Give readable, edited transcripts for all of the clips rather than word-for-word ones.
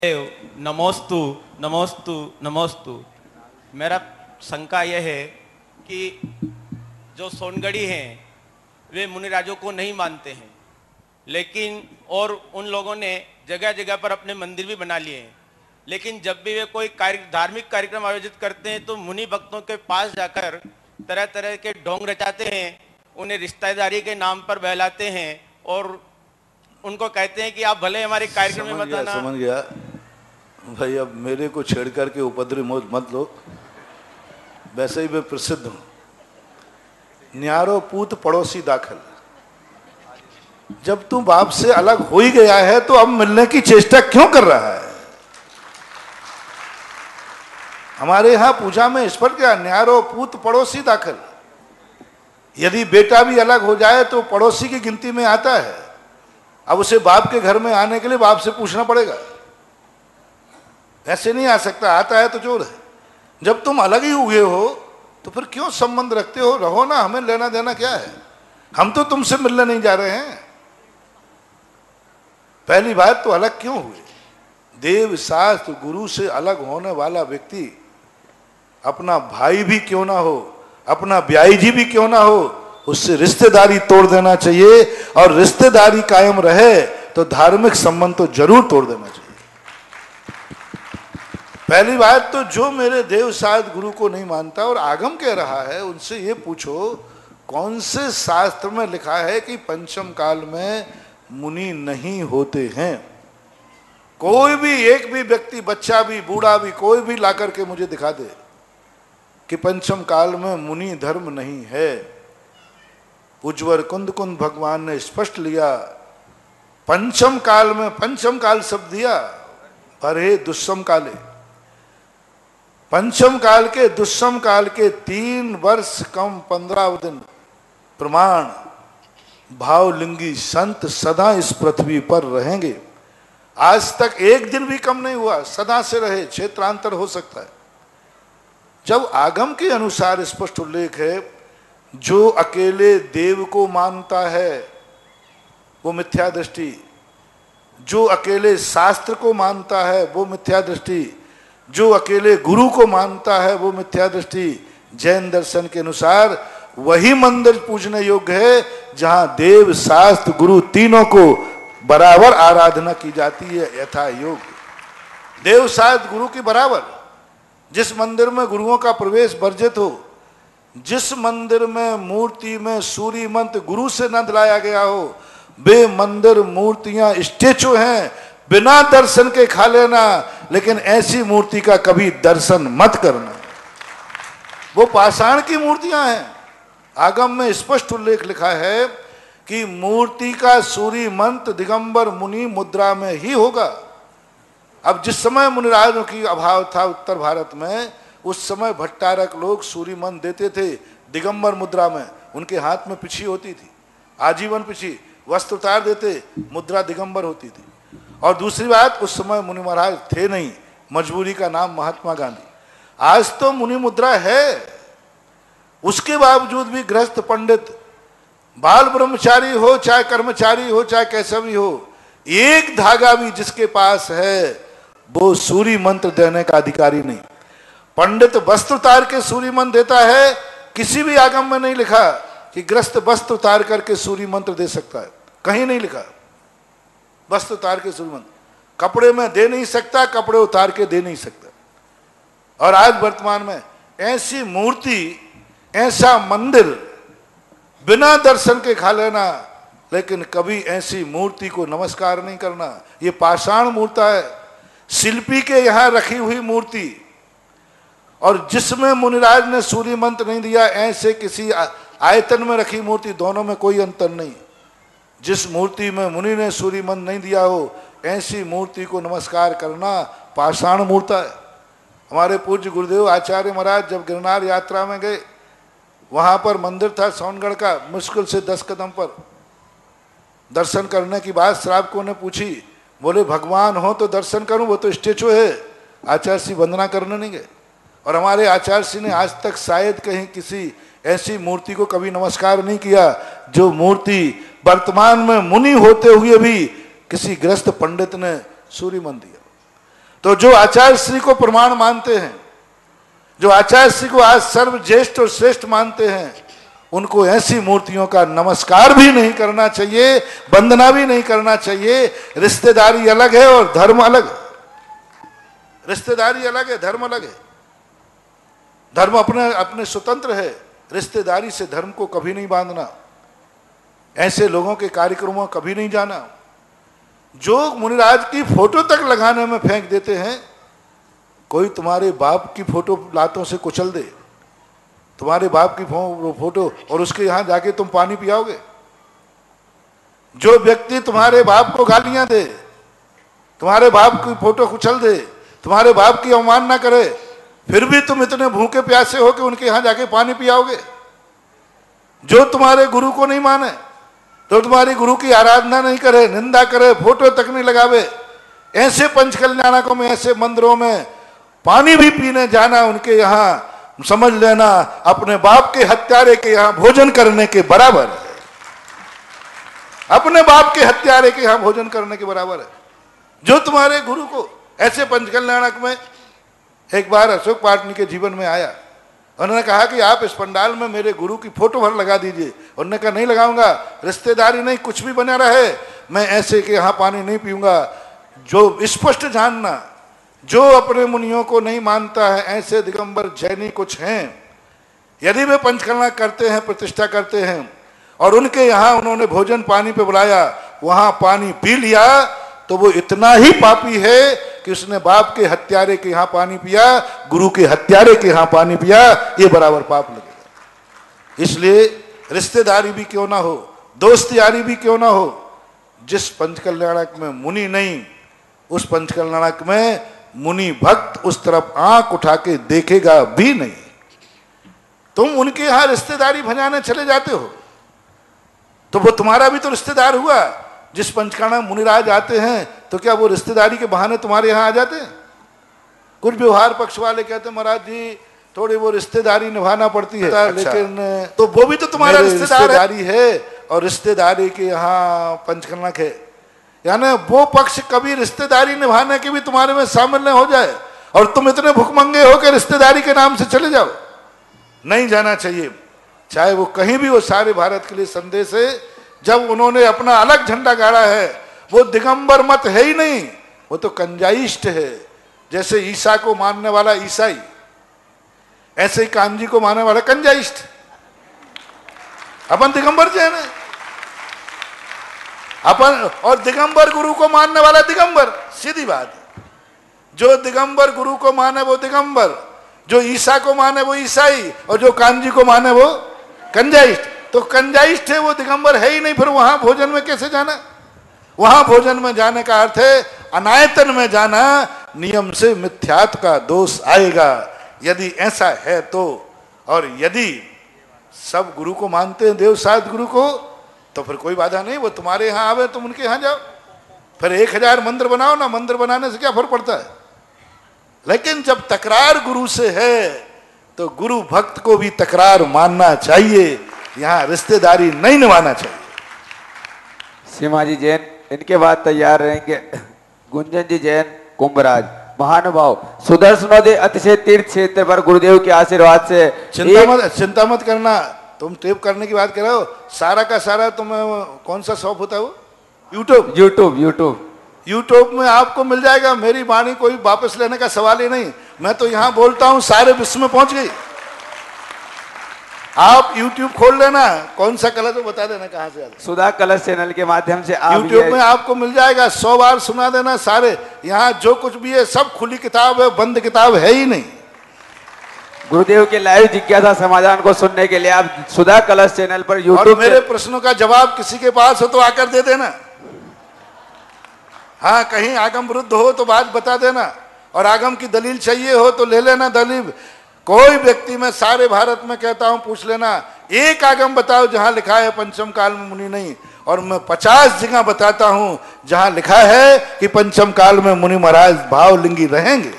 नमोस्तु नमोस्तु नमोस्तु। मेरा शंका यह है कि जो सोनगढ़ी हैं वे मुनिराजों को नहीं मानते हैं, लेकिन और उन लोगों ने जगह जगह पर अपने मंदिर भी बना लिए हैं, लेकिन जब भी वे कोई धार्मिक कार्यक्रम आयोजित करते हैं तो मुनि भक्तों के पास जाकर तरह तरह के ढोंग रचाते हैं, उन्हें रिश्तेदारी के नाम पर बहलाते हैं और उनको कहते हैं कि आप भले हमारे कार्यक्रम में मत आना। समझ गया भाई, अब मेरे को छेड़ करके उपद्रव मत लो। वैसे ही मैं प्रसिद्ध हूं, न्यारो पूत पड़ोसी दाखिल। जब तू बाप से अलग हो ही गया है तो अब मिलने की चेष्टा क्यों कर रहा है? हमारे यहां पूजा में इस पर क्या, न्यारो पूत पड़ोसी दाखिल। यदि बेटा भी अलग हो जाए तो पड़ोसी की गिनती में आता है। अब उसे बाप के घर में आने के लिए बाप से पूछना पड़ेगा, ऐसे नहीं आ सकता। आता है तो चोर है। जब तुम अलग ही हुए हो तो फिर क्यों संबंध रखते हो? रहो ना, हमें लेना देना क्या है? हम तो तुमसे मिलने नहीं जा रहे हैं। पहली बात तो अलग क्यों हुए? देव शास्त्र गुरु से अलग होने वाला व्यक्ति अपना भाई भी क्यों ना हो, अपना ब्याई जी भी क्यों ना हो, उससे रिश्तेदारी तोड़ देना चाहिए। और रिश्तेदारी कायम रहे तो धार्मिक संबंध तो जरूर तोड़ देना चाहिए। पहली बात तो जो मेरे देव शास्त्र गुरु को नहीं मानता और आगम कह रहा है, उनसे ये पूछो कौन से शास्त्र में लिखा है कि पंचम काल में मुनि नहीं होते हैं? कोई भी एक भी व्यक्ति, बच्चा भी बूढ़ा भी, कोई भी ला करके मुझे दिखा दे कि पंचम काल में मुनि धर्म नहीं है। उज्वर कुंद कुंद भगवान ने स्पष्ट लिया, पंचम काल में, पंचम काल शब्द दिया, परे दुष्सम काले। पंचम काल के दुष्सम काल के 3 वर्ष कम 15 दिन प्रमाण भावलिंगी संत सदा इस पृथ्वी पर रहेंगे। आज तक एक दिन भी कम नहीं हुआ, सदा से रहे, क्षेत्रांतर हो सकता है। जब आगम के अनुसार स्पष्ट उल्लेख है, जो अकेले देव को मानता है वो मिथ्या दृष्टि, जो अकेले शास्त्र को मानता है वो मिथ्या दृष्टि, जो अकेले गुरु को मानता है वो मिथ्या दृष्टि। जैन दर्शन के अनुसार वही मंदिर पूजने योग्य है जहां देव शास्त्र गुरु तीनों को बराबर आराधना की जाती है, यथा योग्य। देव शास्त्र गुरु की बराबर। जिस मंदिर में गुरुओं का प्रवेश वर्जित हो, जिस मंदिर में मूर्ति में सूर्य मंत्र गुरु से न दिलाया गया हो, वे मंदिर मूर्तियां स्टेचू हैं, बिना दर्शन के खा लेना, लेकिन ऐसी मूर्ति का कभी दर्शन मत करना। वो पाषाण की मूर्तियां हैं। आगम में स्पष्ट उल्लेख लिखा है कि मूर्ति का सूर्य मंत्र दिगंबर मुनि मुद्रा में ही होगा। अब जिस समय मुनिराजों की अभाव था उत्तर भारत में, उस समय भट्टारक लोग सूर्य मंत्र देते थे दिगंबर मुद्रा में। उनके हाथ में पिछी होती थी, आजीवन पिछी, वस्त्र उतार देते, मुद्रा दिगंबर होती थी। और दूसरी बात, उस समय मुनि महाराज थे नहीं, मजबूरी का नाम महात्मा गांधी। आज तो मुनि मुद्रा है, उसके बावजूद भी गृहस्थ पंडित, बाल ब्रह्मचारी हो चाहे कर्मचारी हो चाहे कैसा भी हो, एक धागा भी जिसके पास है वो सूर्य मंत्र देने का अधिकारी नहीं। पंडित वस्त्र उतार के सूर्य मंत्र देता है, किसी भी आगम में नहीं लिखा कि गृहस्थ वस्त्र उतार करके सूर्य मंत्र दे सकता है, कहीं नहीं लिखा। वस्त्र उतार के सूर्य मंत्र कपड़े में दे नहीं सकता, कपड़े उतार के दे नहीं सकता। और आज वर्तमान में ऐसी मूर्ति, ऐसा मंदिर बिना दर्शन के खा लेना, लेकिन कभी ऐसी मूर्ति को नमस्कार नहीं करना, ये पाषाण मूर्ता है, शिल्पी के यहां रखी हुई मूर्ति। और जिसमें मुनिराज ने सूर्य मंत्र नहीं दिया, ऐसे किसी आयतन में रखी मूर्ति, दोनों में कोई अंतर नहीं। जिस मूर्ति में मुनि ने सूर्य मंत्र नहीं दिया हो, ऐसी मूर्ति को नमस्कार करना पाषाण मूर्ता है। हमारे पूज्य गुरुदेव आचार्य महाराज जब गिरनार यात्रा में गए, वहां पर मंदिर था सोनगढ़ का, मुश्किल से 10 कदम पर। दर्शन करने की बात श्रावकों ने पूछी, बोले भगवान हो तो दर्शन करूं, वो तो स्टेचू है। आचार्य श्री वंदना करने नहीं गए। और हमारे आचार्य श्री ने आज तक शायद कहीं किसी ऐसी मूर्ति को कभी नमस्कार नहीं किया जो मूर्ति वर्तमान में मुनि होते हुए भी किसी गृहस्थ पंडित ने सूर्य मंत्र दिया। तो जो आचार्य श्री को प्रमाण मानते हैं, जो आचार्य श्री को आज सर्वज्येष्ठ और श्रेष्ठ मानते हैं, उनको ऐसी मूर्तियों का नमस्कार भी नहीं करना चाहिए, वंदना भी नहीं करना चाहिए। रिश्तेदारी अलग है और धर्म अलग है। रिश्तेदारी अलग है, धर्म अलग है। धर्म अपने अपने स्वतंत्र है, रिश्तेदारी से धर्म को कभी नहीं बांधना। ऐसे लोगों के कार्यक्रमों कभी नहीं जाना जो मुनिराज की फोटो तक लगाने में फेंक देते हैं। कोई तुम्हारे बाप की फोटो लातों से कुचल दे, तुम्हारे बाप की फोटो, और उसके यहां जाके तुम पानी पियाओगे। जो व्यक्ति तुम्हारे बाप को गालियां दे, तुम्हारे बाप की फोटो कुचल दे, तुम्हारे बाप की अवमानना करे, फिर भी तुम इतने भूखे प्यासे हो कि उनके यहां जाके पानी पियाओगे। जो तुम्हारे गुरु को नहीं माने, तो तुम्हारी गुरु की आराधना नहीं करे, निंदा करे, फोटो तक नहीं लगावे, ऐसे पंच कल्याणकों में, ऐसे मंदिरों में पानी भी पीने जाना उनके यहां, समझ लेना अपने बाप के हत्यारे के यहां भोजन करने के बराबर है। अपने बाप के हत्यारे के यहां भोजन करने के बराबर है। जो तुम्हारे गुरु को, ऐसे पंच कल्याणक में एक बार अशोक पाटनी के जीवन में आया, उन्होंने कहा कि आप इस पंडाल में मेरे गुरु की फोटो भर लगा दीजिए। उन्होंने कहा नहीं लगाऊंगा, रिश्तेदारी नहीं, कुछ भी बना रहे, मैं ऐसे के यहाँ पानी नहीं पीऊंगा। जो स्पष्ट जानना, जो अपने मुनियों को नहीं मानता है, ऐसे दिगंबर जैनी कुछ हैं। यदि वे पंचकर्मा करते हैं, प्रतिष्ठा करते हैं, और उनके यहाँ उन्होंने भोजन पानी पे बुलाया, वहां पानी पी लिया, तो वो इतना ही पापी है कि उसने बाप के हत्यारे के यहाँ पानी पिया, गुरु के हत्यारे के यहाँ पानी पिया, ये बराबर पाप लगेगा। इसलिए रिश्तेदारी भी क्यों ना हो, दोस्त यारी भी क्यों ना हो, जिस पंचकल्याणक में मुनि नहीं, उस पंचकल्याणक में मुनि भक्त उस तरफ आंख उठा के देखेगा भी नहीं। तुम उनके यहां रिश्तेदारी भजाने चले जाते हो, तो वो तुम्हारा भी तो रिश्तेदार हुआ। जिस पंचकर्मा मुनिराज आते हैं, तो क्या वो रिश्तेदारी के बहाने तुम्हारे यहां आ जाते हैं? कुछ व्यवहार पक्ष वाले कहते हैं महाराज जी थोड़ी वो रिश्तेदारी निभाना पड़ती है। अच्छा, लेकिन तो वो भी तो तुम्हारा रिश्तेदारी है, और रिश्तेदारी के यहाँ पंचकर्णक है, यानी वो पक्ष कभी रिश्तेदारी निभाने के भी तुम्हारे में शामिल न हो जाए, और तुम इतने भुखमंगे हो कि रिश्तेदारी के नाम से चले जाओ। नहीं जाना चाहिए, चाहे वो कहीं भी हो। सारे भारत के लिए संदेश है, जब उन्होंने अपना अलग झंडा गाड़ा है, वो दिगंबर मत है ही नहीं, वो तो कंजाइस्ट है। जैसे ईसा को मानने वाला ईसाई, ऐसे ही कांजी को मानने वाला कंजाइस्ट। अपन दिगंबर जैन है अपन, और दिगंबर गुरु को मानने वाला दिगंबर। सीधी बात है, जो दिगंबर गुरु को माने वो दिगंबर, जो ईसा को माने वो ईसाई, और जो कांजी को माने वो कंजाइस्ट। तो कंजाइस्ट है, वो दिगंबर है ही नहीं, फिर वहां भोजन में कैसे जाना? वहां भोजन में जाने का अर्थ है अनायतन में जाना, नियम से मिथ्यात्व का दोष आएगा यदि ऐसा है तो। और यदि सब गुरु को मानते हैं, देव साध गुरु को, तो फिर कोई बाधा नहीं, वो तुम्हारे यहां आवे, तुम उनके यहां जाओ। फिर 1000 मंदिर बनाओ ना, मंदिर बनाने से क्या फर्क पड़ता है? लेकिन जब तकरार गुरु से है, तो गुरु भक्त को भी तकरार मानना चाहिए, यहाँ रिश्तेदारी नहीं निभाना चाहिए। सीमाजी जैन, इनके बाद तैयार रहेंगे गुंजन जी जैन कुंभराज। महानुभाव सुदर्शनोदय अतिशय तीर्थ क्षेत्र पर गुरुदेव के आशीर्वाद से चिंता मत करना। तुम टेप करने की बात कर रहे हो, सारा का सारा तुम्हें कौन सा शॉप होता है वो? यूट्यूब में आपको मिल जाएगा। मेरी वाणी कोई वापस लेने का सवाल ही नहीं। मैं तो यहाँ बोलता हूँ, सारे विश्व में पहुंच गई। आप YouTube खोल लेना, कौन सा कलश तो बता देना कहाँ से आता। सुधा कलश चैनल के माध्यम से YouTube में आपको मिल जाएगा। 100 बार सुना देना सारे। यहाँ जो कुछ भी है सब खुली किताब है, बंद किताब है ही नहीं। गुरुदेव के लाइव जिज्ञासा समाधान को सुनने के लिए आप सुधा कलश चैनल पर YouTube। और मेरे प्रश्नों का जवाब किसी के पास हो तो आकर दे देना। हाँ, कहीं आगम विरुद्ध हो तो बात बता देना, और आगम की दलील चाहिए हो तो ले लेना दलील। कोई व्यक्ति, मैं सारे भारत में कहता हूं, पूछ लेना, एक आगम बताओ जहां लिखा है पंचम काल में मुनि नहीं, और मैं 50 जगह बताता हूं जहां लिखा है कि पंचम काल में मुनि महाराज भावलिंगी रहेंगे।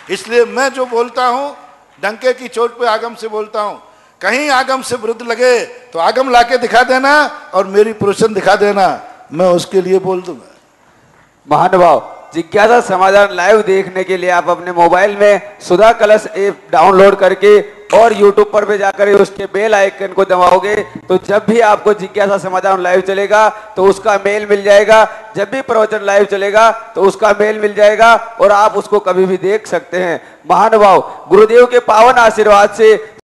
इसलिए मैं जो बोलता हूं डंके की चोट पे आगम से बोलता हूं। कहीं आगम से विरुद्ध लगे तो आगम लाके दिखा देना, और मेरी प्रोशन दिखा देना, मैं उसके लिए बोल दूंगा। महानुभाव जिज्ञासा समाधान लाइव देखने के लिए आप अपने मोबाइल में सुधा कलश ऐप डाउनलोड करके और YouTube पर भी जाकर उसके बेल आइकन को दबाओगे तो जब भी आपको जिज्ञासा समाधान लाइव चलेगा तो उसका मेल मिल जाएगा, जब भी प्रवचन लाइव चलेगा तो उसका मेल मिल जाएगा और आप उसको कभी भी देख सकते हैं। महानुभाव, गुरुदेव के पावन आशीर्वाद से